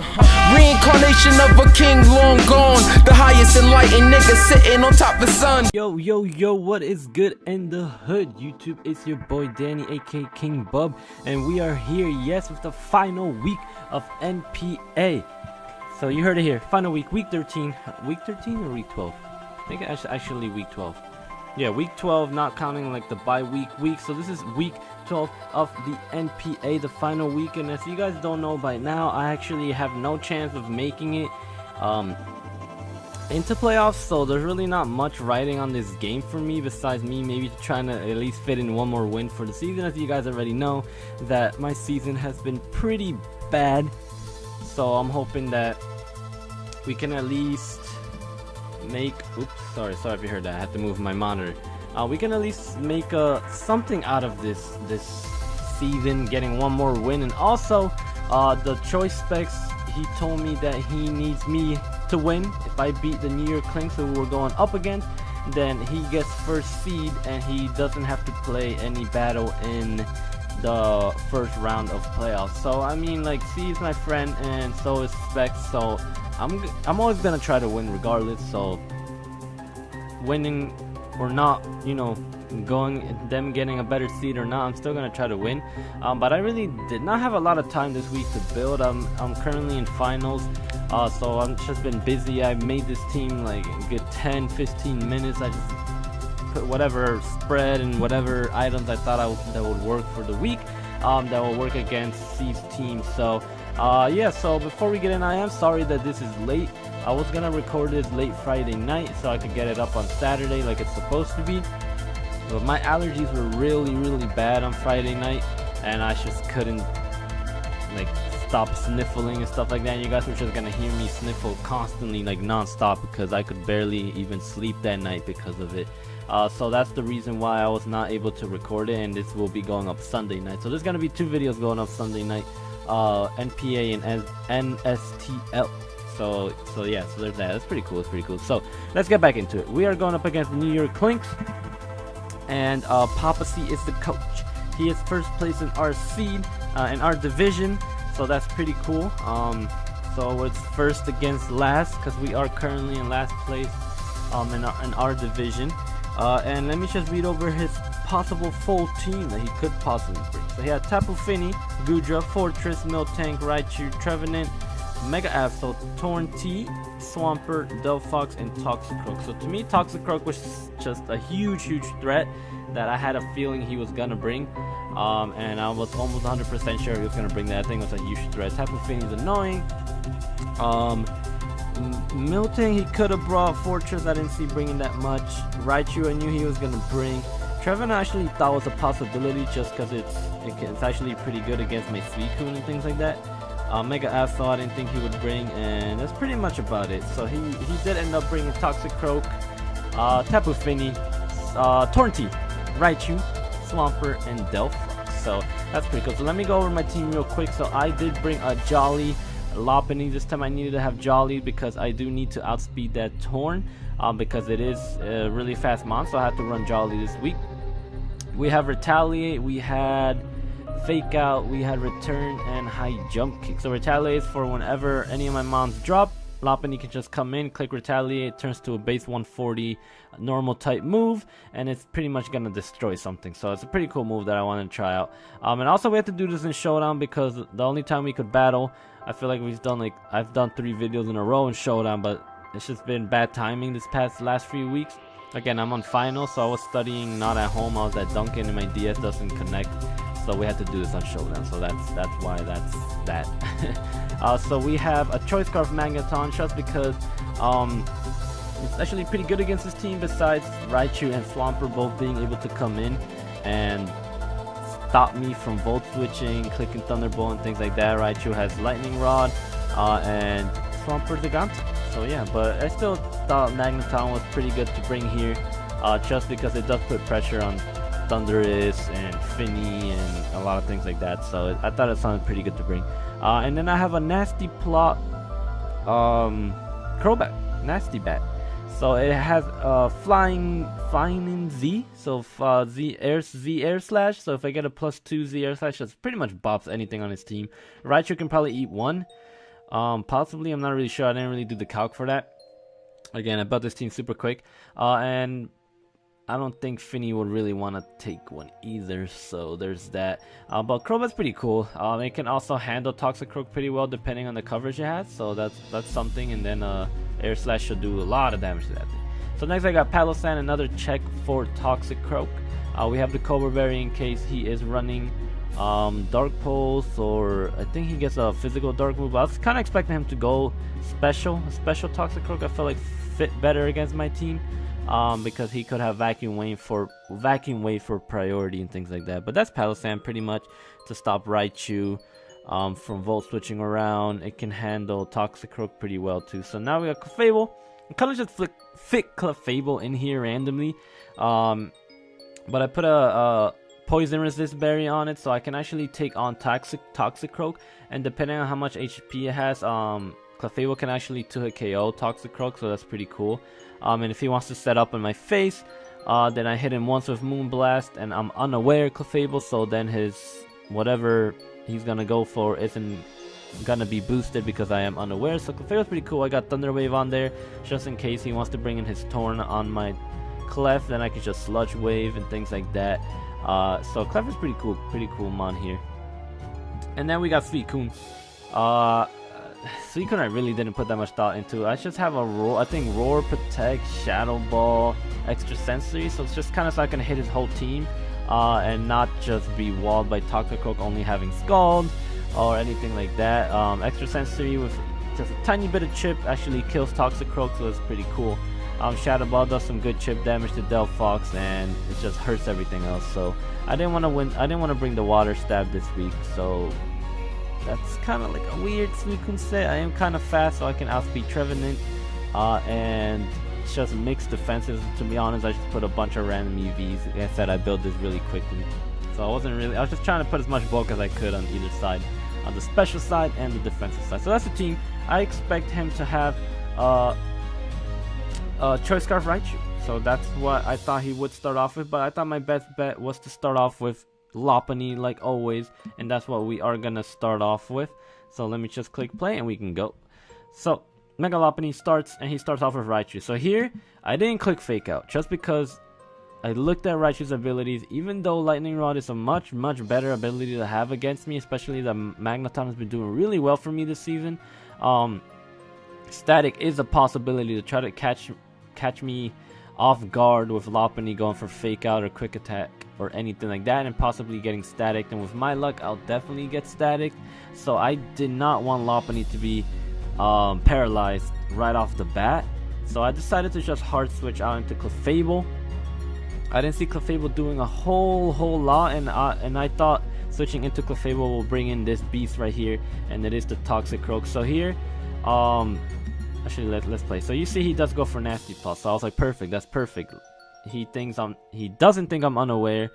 Reincarnation of a king long gone, the highest enlightened nigga sitting on top of the sun. Yo, what is good in the hood, YouTube? It's your boy Danny, aka King Bub, and we are here, yes, with the final week of NPA. So you heard it here, final week, week 13. Week 13 or week 12? I think it's actually week 12. Yeah, week 12, not counting like the week. So this is week 12 of the NPA, the final week. And as you guys don't know by now, I actually have no chance of making it into playoffs. So there's really not much riding on this game for me, besides me maybe trying to at least fit in one more win for the season. As you guys already know, that my season has been pretty bad. So I'm hoping that we can at least make, oops, sorry if you heard that, I had to move my monitor. We can at least make something out of this season, getting one more win. And also the choice specs, he told me that he needs me to win. If I beat the New York Klinks, who we're going up against, then he gets first seed and he doesn't have to play any battle in the first round of playoffs. So I mean, like, C is my friend and so is Specs, so I'm always gonna try to win regardless. So winning or not, you know, them getting a better seed or not, I'm still gonna try to win. But I really did not have a lot of time this week to build. I'm currently in finals, so I've just been busy. I made this team like a good 10-15 minutes. I just put whatever spread and whatever items I thought that would work for the week, that will work against C's team. So yeah, so before we get in, I am sorry that this is late. I was gonna record this late Friday night so I could get it up on Saturday like it's supposed to be, but my allergies were really bad on Friday night and I just couldn't like stop sniffling and stuff like that. And you guys were just gonna hear me sniffle constantly, like non-stop, because I could barely even sleep that night because of it. So that's the reason why I was not able to record it, and this will be going up Sunday night. So there's gonna be 2 videos going up Sunday night, NPA and NSTL. So yeah, so there's that. That's pretty cool. So let's get back into it. We are going up against the New York Klinks, and Papa C is the coach. He is first place in our seed, in our division, so that's pretty cool. So it's first against last, because we are currently in last place in our division. And let me just read over his possible full team that he could possibly bring. So he had Tapu Fini, Gudra, Fortress, Miltank, Raichu, Trevenant, Mega Absol, Torn T, Swampert, Delphox, and Toxicroak. So to me, Toxicroak was just a huge threat that I had a feeling he was gonna bring. And I was almost 100% sure he was gonna bring that. I think it was a huge threat. Tapu Fini is annoying. Milton, he could have brought Fortress. I didn't see bringing that much. Raichu, I knew he was gonna bring. Trevin I actually thought was a possibility just because it's actually pretty good against my Suicune and things like that. Mega Absol I didn't think he would bring, and that's pretty much about it. So he did end up bringing Toxicroak, Tapu Fini, Tornti, Raichu, Swampert, and Delphox. So that's pretty cool. So let me go over my team real quick. So I did bring a Jolly, Lopunny. This time I needed to have Jolly because I do need to outspeed that Torn, because it is a really fast monster. So I had to run Jolly this week. We have Retaliate, we had Fake Out, we had Return, and High Jump Kick. So Retaliate is for whenever any of my mons drop, Lopunny can just come in, click Retaliate, turns to a base 140 normal type move, and it's pretty much gonna destroy something. So it's a pretty cool move that I want to try out. And also we have to do this in Showdown, because the only time we could battle, I feel like I've done 3 videos in a row in Showdown, but it's just been bad timing this last few weeks. Again, I'm on finals, so I was studying, not at home. I was at Duncan and my DS doesn't connect, so we had to do this on Showdown. So that's why that's that. So we have a Choice Scarf Magneton, just because it's actually pretty good against this team, besides Raichu and Swampert both being able to come in and stop me from Volt Switching, clicking Thunderbolt and things like that. Raichu has Lightning Rod, and Swampert Gigante. So yeah, but I still thought Magneton was pretty good to bring here, just because it does put pressure on Thundurus and Finny and a lot of things like that. So I thought it sounded pretty good to bring. And then I have a Nasty Plot Crobat, Nasty Bat. So it has flying in Z, so Z air slash. So if I get a +2 Z air slash, that's pretty much bops anything on his team. Raichu can probably eat 1. Possibly, I'm not really sure. I didn't really do the calc for that. Again, I built this team super quick, and I don't think Finny would really want to take one either, so there's that. But Crobat's pretty cool. It can also handle Toxic Croak pretty well depending on the coverage it has, so that's something. And then Air Slash should do a lot of damage to that thing. So next I got Palosan, another check for Toxic Croak. We have the Cobra Berry in case he is running Dark Pulse, or I think he gets a physical Dark move. I was kind of expecting him to go a special Toxic Croak. I felt like fit better against my team. Because he could have Vacuum Wave for priority and things like that. But that's Palosan pretty much to stop Raichu from Volt switching around. It can handle Toxic Croak pretty well too. So now we got Clefable. I kind of just fit Clefable in here randomly. But I put a Poison Resist Berry on it, so I can actually take on Toxic Croak. And depending on how much HP it has, Clefable can actually 2-hit KO Toxic Croak, so that's pretty cool. And if he wants to set up in my face, then I hit him once with Moonblast, and I'm unaware Clefable, so then his whatever he's gonna go for isn't gonna be boosted because I am unaware. So Clefable's pretty cool. I got Thunder Wave on there just in case he wants to bring in his Torn on my Clef, then I can just Sludge Wave and things like that. So Clef is pretty cool mon here. And then we got Suicune. Suicune I really didn't put that much thought into. I just have a Roar, I think Roar, Protect, Shadow Ball, Extra Sensory, so it's just kind of so I can hit his whole team and not just be walled by Toxic Croak only having Scald or anything like that. Extra Sensory with just a tiny bit of chip actually kills Toxic Croak, so that's pretty cool. Shadow Ball does some good chip damage to Delphox, and it just hurts everything else. So I didn't want to win. I didn't want to bring the Water Stab this week, so that's kind of like a weird Suicune set. I am kind of fast, so I can outspeed Trevenant, and it's just mixed defenses. To be honest, I just put a bunch of random EVs. Like I said, I built this really quickly, so I was just trying to put as much bulk as I could on either side, on the special side and the defensive side. So that's the team. I expect him to have Choice Scarf Raichu. So that's what I thought he would start off with, but I thought my best bet was to start off with Lopunny like always, and that's what we are gonna start off with. So let me just click play and we can go. So Mega Lopunny starts, and he starts off with Raichu. So here I didn't click Fake Out just because I looked at Raichu's abilities. Even though Lightning Rod is a much better ability to have against me, especially that Magneton has been doing really well for me this season, Static is a possibility to try to catch me off guard with Lopunny going for Fake Out or Quick Attack or anything like that, and possibly getting Static. And with my luck, I'll definitely get Static. So I did not want Lopunny to be paralyzed right off the bat. So I decided to just hard switch out into Clefable. I didn't see Clefable doing a whole lot, and I thought switching into Clefable will bring in this beast right here, and it is the Toxic Croak. So here, actually let's play. So you see he does go for Nasty Pulse. So I was like, perfect, that's perfect. He doesn't think I'm unaware,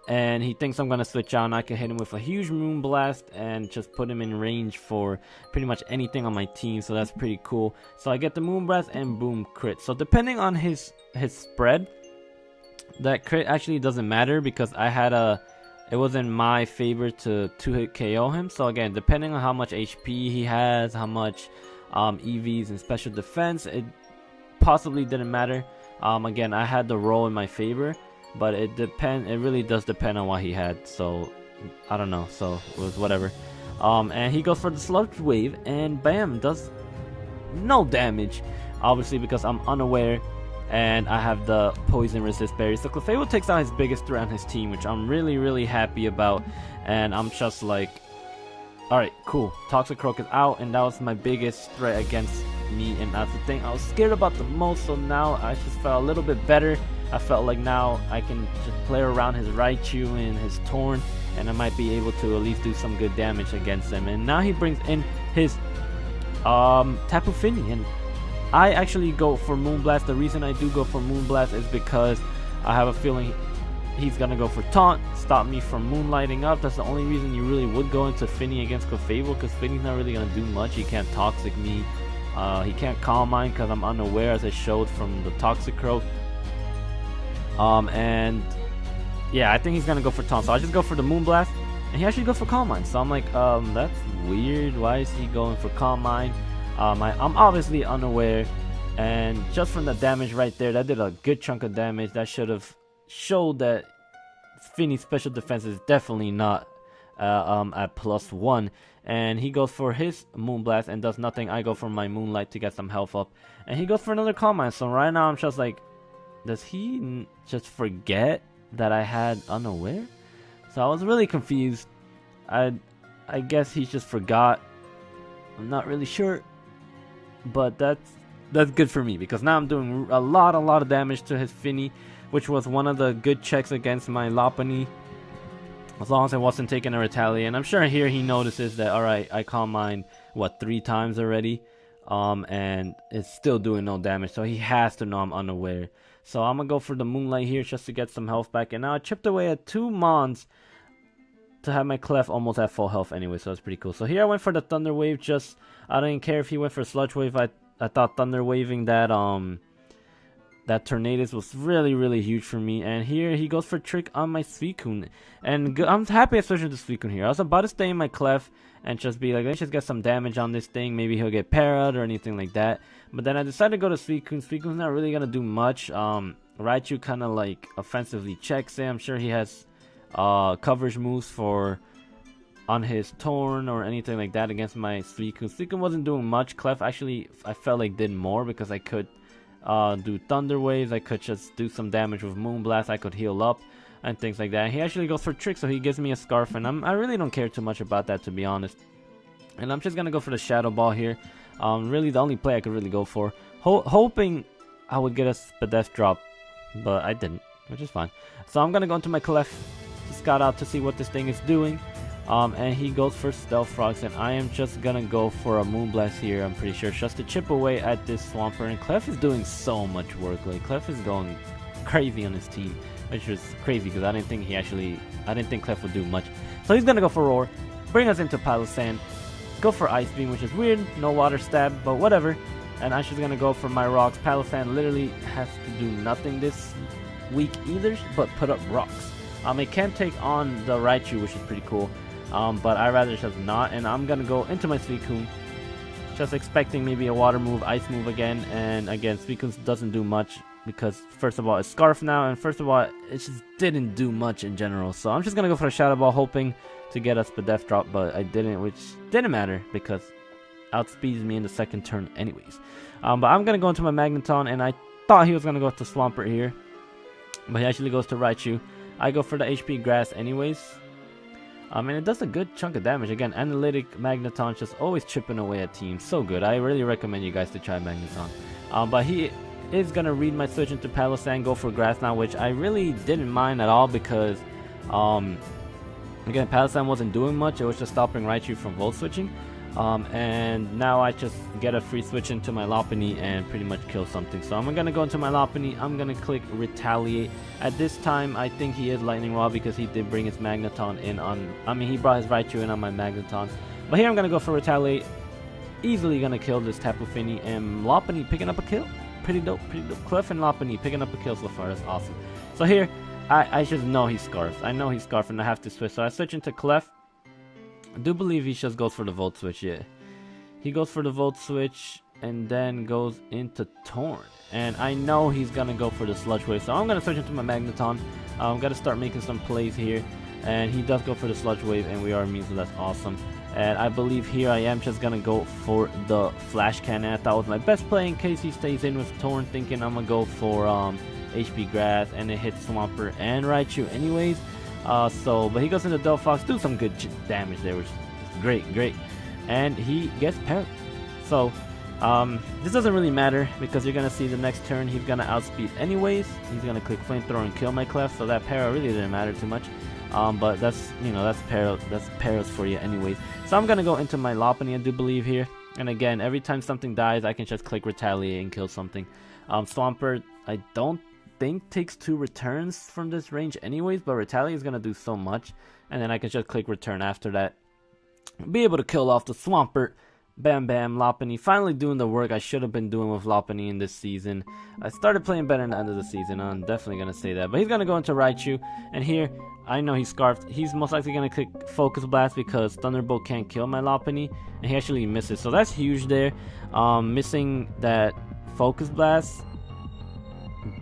and he thinks I'm gonna switch out, and I can hit him with a huge Moonblast and just put him in range for pretty much anything on my team. So that's pretty cool. So I get the Moonblast and boom, crit. So depending on his spread, that crit actually doesn't matter because it was in my favor to 2-hit KO him. So again, depending on how much HP he has, how much EVs and special defense, it possibly didn't matter. Again, I had the roll in my favor, but it really does depend on what he had. So I don't know, so it was whatever. And he goes for the Sludge Wave, and bam, does no damage, obviously because I'm unaware and I have the Poison Resist Berry. So Clefable takes out his biggest threat on his team, which I'm really happy about. And I'm just like, alright, cool, Toxic Croak is out, and that was my biggest threat against me, and that's the thing I was scared about the most. So now I just felt a little bit better. I felt like now I can just play around his Raichu and his Torn, and I might be able to at least do some good damage against him. And now he brings in his Tapu Fini, and I actually go for Moonblast. The reason I do go for Moonblast is because I have a feeling he's gonna go for Taunt, stop me from moonlighting up. That's the only reason you really would go into Finny against Clefable, because Finny's not really gonna do much. He can't Toxic me, he can't Calm Mind because I'm unaware, as I showed from the Toxic Croak. And yeah, I think he's gonna go for Taunt, so I just go for the Moonblast, and he actually goes for Calm Mind. So I'm like, that's weird. Why is he going for Calm Mind? I'm obviously unaware, and just from the damage right there, that did a good chunk of damage. That should have showed that Finny's special defense is definitely not at +1. And he goes for his Moonblast and does nothing. I go for my Moonlight to get some health up, and he goes for another Calm Mind. So right now I'm just like, does he just forget that I had Unaware? So I was really confused. I guess he just forgot. I'm not really sure, but that's good for me, because now I'm doing a lot of damage to his Finny, which was one of the good checks against my Lopunny, as long as I wasn't taking a Retaliate. And I'm sure here he notices that, alright, I Calm Mind, what, 3 times already? And it's still doing no damage, so he has to know I'm unaware. So I'm gonna go for the Moonlight here just to get some health back. And now I chipped away at 2 Mons to have my Clef almost at full health anyway, so that's pretty cool. So here I went for the Thunder Wave. Just, I didn't care if he went for Sludge Wave. I thought Thunder Waving that that Tornadus was really huge for me. And here he goes for Trick on my Suicune, and I'm happy I switched to Suicune here. I was about to stay in my Clef and just be like, let's just get some damage on this thing. Maybe he'll get parried or anything like that. But then I decided to go to Suicune. Suicune's not really gonna do much. Raichu kind of like offensively checks it. I'm sure he has coverage moves for on his Torn or anything like that against my Suicune. Suicune wasn't doing much. Clef actually, I felt like did more, because I could do Thunder Waves. I could just do some damage with Moonblast. I could heal up and things like that. He actually goes for Trick, so he gives me a Scarf, and I really don't care too much about that, to be honest. And I'm just gonna go for the Shadow Ball here. Really the only play I could really go for, hoping I would get a Spadef drop, but I didn't, which is fine. So I'm gonna go into my Clef to scout out to see what this thing is doing. And he goes for Stealth Frogs, and I am just gonna go for a Moonblast here, I'm pretty sure, just to chip away at this Swampert. And Clef is doing so much work. Like, Clef is going crazy on his team, which was crazy, because I didn't think Clef would do much. So he's gonna go for Roar, bring us into Pile of Sand, go for Ice Beam, which is weird, no Water Stab, but whatever. And I'm just gonna go for my Rocks. Pile of Sand literally has to do nothing this week either, but put up Rocks. It can take on the Raichu, which is pretty cool. But I rather just not, and I'm gonna go into my Suicune, just expecting maybe a Water move, Ice move again. And again, Suicune doesn't do much, because first of all it's Scarf now, and first of all it just didn't do much in general. So I'm just gonna go for a Shadow Ball, hoping to get a Spadef drop, but I didn't, which didn't matter, because outspeeds me in the second turn anyways. But I'm gonna go into my Magneton, and I thought he was gonna go to Swampert here, but he actually goes to Raichu. I go for the HP Grass anyways. And it does a good chunk of damage. Again, Analytic Magneton just always chipping away at teams. So good. I really recommend you guys to try Magneton. But he is going to read my switch into Palisand, go for Grass now, which I really didn't mind at all, because again, Palisand wasn't doing much. It was just stopping Raichu from Volt Switching. And now I just get a free switch into my Lopunny and pretty much kill something. So I'm going to go into my Lopunny. I'm going to click Retaliate. At this time, I think he is Lightning Rod, because he did bring his Magneton in on... he brought his Raichu in on my Magneton. But here I'm going to go for Retaliate. Easily going to kill this Tapu Fini. And Lopunny picking up a kill. Pretty dope, pretty dope. Clef and Lopunny picking up a kill so far. That's awesome. So here, I just know he's Scarfed. I know he's Scarfed, and I have to switch. So I switch into Clef. I do believe he just goes for the Volt Switch, yeah. He goes for the Volt Switch and then goes into Torn. And I know he's going to go for the Sludge Wave, so I'm going to switch into my Magneton. I'm going to start making some plays here. And he does go for the Sludge Wave, and we are immune, so that's awesome. And I believe here I am just going to go for the Flash Cannon. I thought was my best play in case he stays in with Torn, thinking I'm going to go for HP Grass, and it hits Swampert and Raichu anyways. But he goes into Delphox, do some good damage there, which is great. And he gets parried. So, this doesn't really matter, because you're going to see the next turn he's going to outspeed anyways. He's going to click Flamethrower and kill my Clef, so that parry really didn't matter too much. But that's, that's parries for you anyways. So I'm going to go into my Lopunny, I do believe here. And again, every time something dies, I can just click Retaliate and kill something. Swampert, I don't think takes 2 returns from this range anyways, but Retaliate is going to do so much, and then I can just click return after that, be able to kill off the Swampert. Bam bam, Lopunny finally doing the work I should have been doing with Lopunny in this season. I started playing better in the end of the season, I'm definitely going to say that. But he's going to go into Raichu, and here I know he's scarfed. He's most likely gonna click Focus Blast because Thunderbolt can't kill my Lopunny, and he actually misses. So that's huge there. Missing that Focus Blast,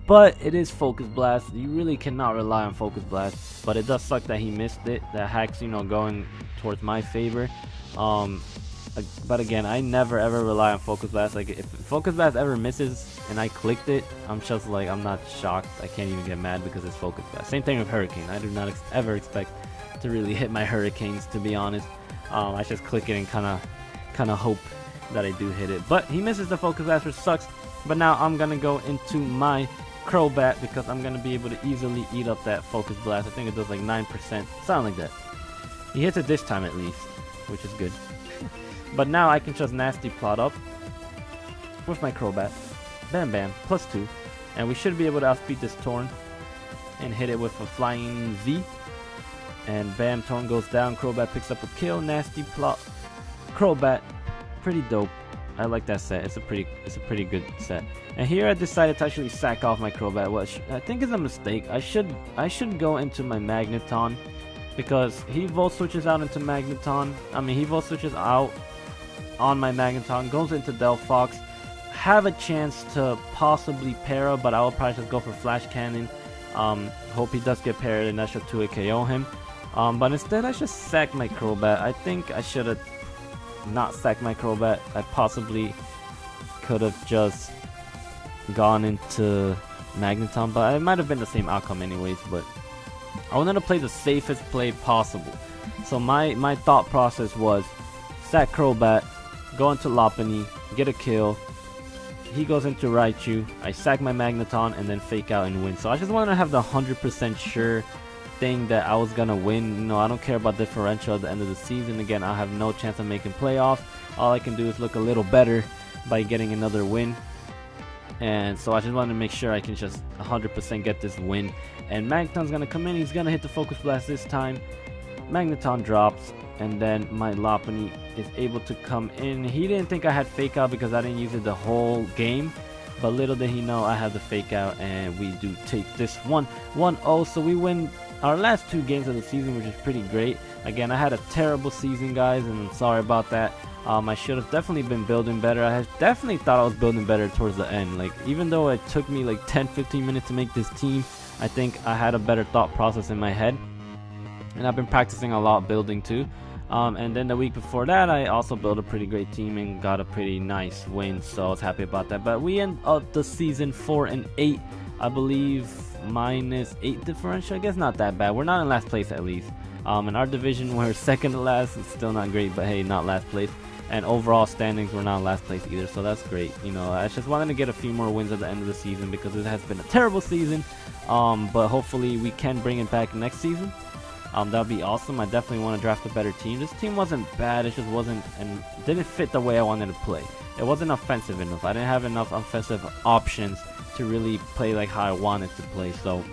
but it is Focus Blast. You really cannot rely on Focus Blast, but it does suck that he missed it. That hack's, you know, going towards my favor. But again, I never ever rely on Focus Blast. Like, if Focus Blast ever misses and I clicked it, I'm just like, I'm not shocked. I can't even get mad because it's Focus Blast. Same thing with Hurricane. I do not ever expect to really hit my Hurricanes, to be honest. I just click it and kind of hope that I do hit it. But he misses the Focus Blast, which sucks. But now I'm gonna go into my Crobat because I'm gonna be able to easily eat up that Focus Blast. I think it does like 9%, something like that. He hits it this time at least, which is good. But now I can just nasty plot up with my Crobat. Bam bam, +2. And we should be able to outspeed this Torn and hit it with a Flying Z. And bam, Torn goes down, Crobat picks up a kill, nasty plot. Crobat, pretty dope. I like that set. It's a pretty good set. And here I decided to actually sack off my Crobat, which I think is a mistake. I should go into my Magneton because he Volt switches out into Magneton. I mean, he Volt switches out on my Magneton, goes into Delphox, have a chance to possibly para, but I will probably just go for Flash Cannon. Hope he does get parried and that should 2-hit KO him. But instead I just sacked my Crobat. I think I should have not sacked my Crobat. I possibly could have just gone into Magneton, but it might have been the same outcome anyways. But I wanted to play the safest play possible. So my thought process was sack Crobat, go into Lopunny, get a kill. He goes into Raichu, I sack my Magneton, and then fake out and win. So I just wanted to have the 100% sure thing that I was gonna win. You know, I don't care about differential at the end of the season. Again, I have no chance of making playoffs. All I can do is look a little better by getting another win. And so I just wanted to make sure I can just 100% get this win. And Magneton's gonna come in, he's gonna hit the Focus Blast this time. Magneton drops, and then my Lopunny is able to come in. He didn't think I had fake out because I didn't use it the whole game, but little did he know I have the fake out, and we do take this one 1-0. So we win our last 2 games of the season, which is pretty great. Again, I had a terrible season, guys, and I'm sorry about that. I should have definitely been building better. I definitely thought I was building better towards the end. Like, even though it took me like 10-15 minutes to make this team, I think I had a better thought process in my head. And I've been practicing a lot building too. And then the week before that, I also built a pretty great team and got a pretty nice win, so I was happy about that. But we end up the season 4-8, I believe, -8 differential. I guess not that bad. We're not in last place at least. In our division, we're second to last. It's still not great, but hey, not last place. And overall standings, we're not in last place either, so that's great. You know, I just wanted to get a few more wins at the end of the season because it has been a terrible season. But hopefully we can bring it back next season. That would be awesome. I definitely want to draft a better team. This team wasn't bad, it just wasn't, and didn't fit the way I wanted to play. It wasn't offensive enough. I didn't have enough offensive options to really play like how I wanted to play. So,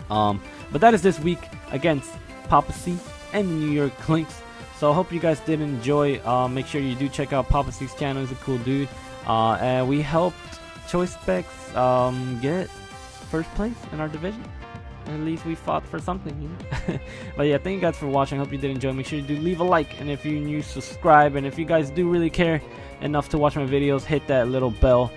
but that is this week against Papa C and the New York Klinks. So I hope you guys did enjoy. Make sure you do check out Papa C's channel. He's a cool dude. And we helped Choice Specs get first place in our division. At least we fought for something, you know? But yeah, thank you guys for watching. I hope you did enjoy. Make sure you do leave a like, and if you're new, subscribe. And if you guys do really care enough to watch my videos, hit that little bell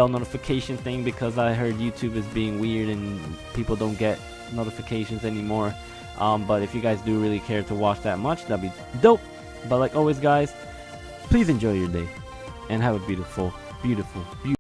notification thing, because I heard YouTube is being weird and people don't get notifications anymore. But if you guys do really care to watch that much, that'd be dope. But like always, guys, please enjoy your day and have a beautiful, beautiful, beautiful